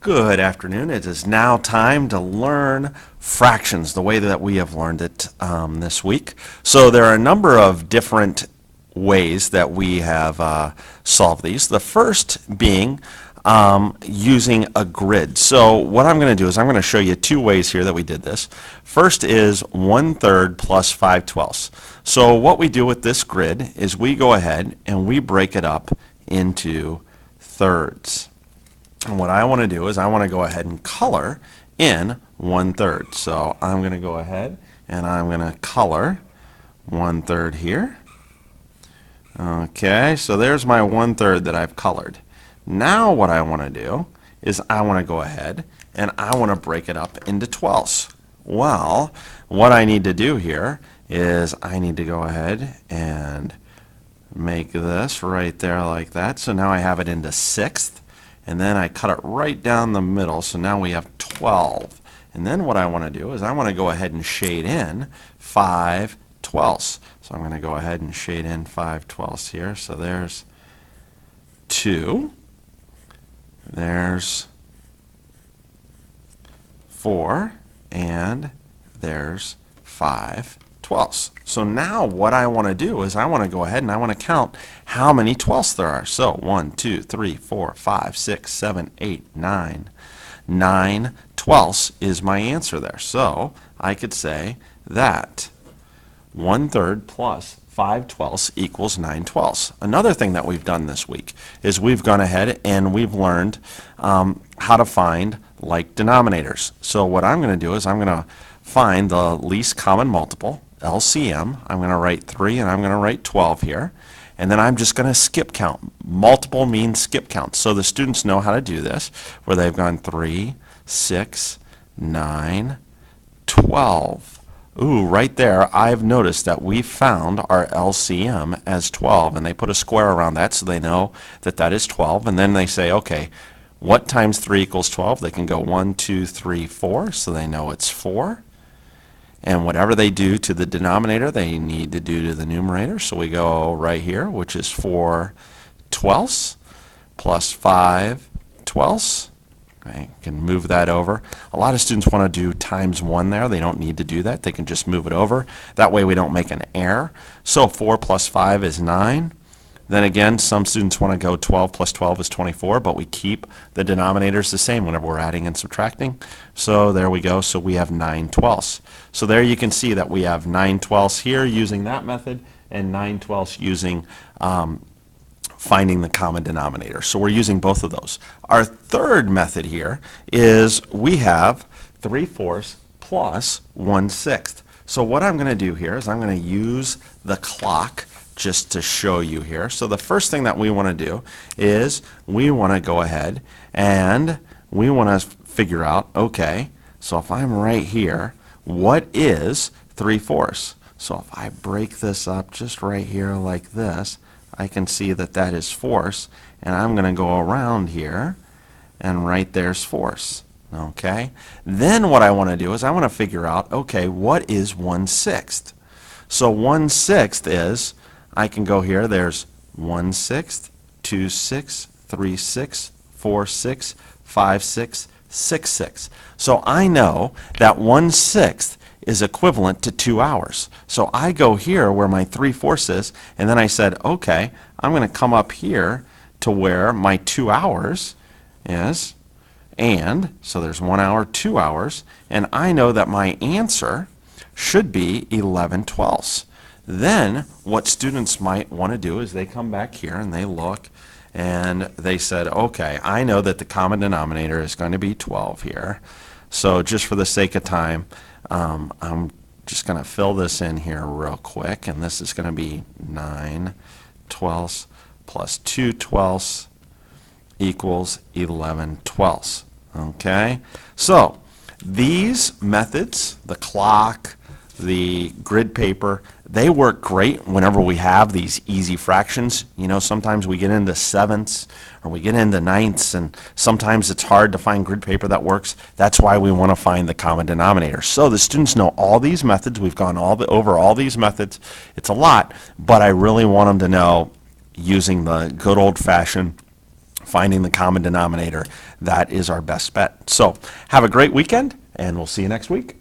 Good afternoon. It is now time to learn fractions the way that we have learned it this week. So there are a number of different ways that we have solved these. The first being using a grid. So what I'm going to do is I'm going to show you two ways here that we did this. First is 1/3 plus 5/12. So what we do with this grid is we go ahead and we break it up into thirds. And what I want to do is I want to go ahead and color in 1/3. So I'm going to go ahead and I'm going to color 1/3 here. Okay, so there's my 1/3 that I've colored. Now what I want to do is I want to go ahead and I want to break it up into 12ths. Well, what I need to do here is I need to go ahead and make this right there like that. So now I have it into 1/6. And then I cut it right down the middle, so now we have 12. And then what I want to do is I want to go ahead and shade in 5/12. So I'm going to go ahead and shade in 5/12 here. So there's 2, there's 4, and there's 5/12. So now what I want to do is I want to go ahead and I want to count how many 12ths there are. So 1, 2, 3, 4, 5, 6, 7, 8, 9. 9/12 is my answer there. So I could say that 1/3 plus 5/12 equals 9/12. Another thing that we've done this week is we've gone ahead and we've learned how to find like denominators. So what I'm going to do is I'm going to find the least common multiple, LCM. I'm going to write 3 and I'm going to write 12 here. And then I'm just going to skip count. Multiple means skip count. So the students know how to do this, where they've gone 3, 6, 9, 12. Ooh, right there, I've noticed that we found our LCM as 12, and they put a square around that so they know that that is 12. And then they say, okay, what times 3 equals 12? They can go 1, 2, 3, 4, so they know it's 4. And whatever they do to the denominator, they need to do to the numerator. So we go right here, which is 4/12 plus 5/12. Okay, can move that over. A lot of students want to do times 1 there. They don't need to do that. They can just move it over. That way we don't make an error. So 4 plus 5 is 9. Then again, some students want to go 12 plus 12 is 24, but we keep the denominators the same whenever we're adding and subtracting. So there we go. So we have 9/12. So there you can see that we have 9/12 here using that method and 9/12 using finding the common denominator. So we're using both of those. Our third method here is we have 3/4 plus 1/6. So what I'm going to do here is I'm going to use the clock just to show you here. So the first thing that we want to do is we want to go ahead and we want to figure out, okay, so if I'm right here, what is 3/4? So if I break this up just right here like this, I can see that that is fourths, and I'm going to go around here and right there's fourths. Okay, then what I want to do is I want to figure out, okay, what is 1/6? So 1/6 is, I can go here, there's 1/6, 2/6, 3/6, 4/6, 5/6, 6/6. So I know that 1/6 is equivalent to 2 hours. So I go here where my 3/4 is, and then I said, okay, I'm going to come up here to where my 2 hours is, and so there's 1 hour, 2 hours, and I know that my answer should be 11/12. Then what students might want to do is they come back here and they look and they said, okay, I know that the common denominator is going to be 12 here. So just for the sake of time, I'm just going to fill this in here real quick, and this is going to be 9/12 plus 2/12 equals 11/12. Okay, so these methods, the clock, the grid paper, they work great whenever we have these easy fractions. You know, sometimes we get into sevenths or we get into ninths, and sometimes it's hard to find grid paper that works. That's why we want to find the common denominator. So the students know all these methods. We've gone over all these methods. It's a lot, but I really want them to know using the good old-fashioned finding the common denominator, that is our best bet. So have a great weekend, and we'll see you next week.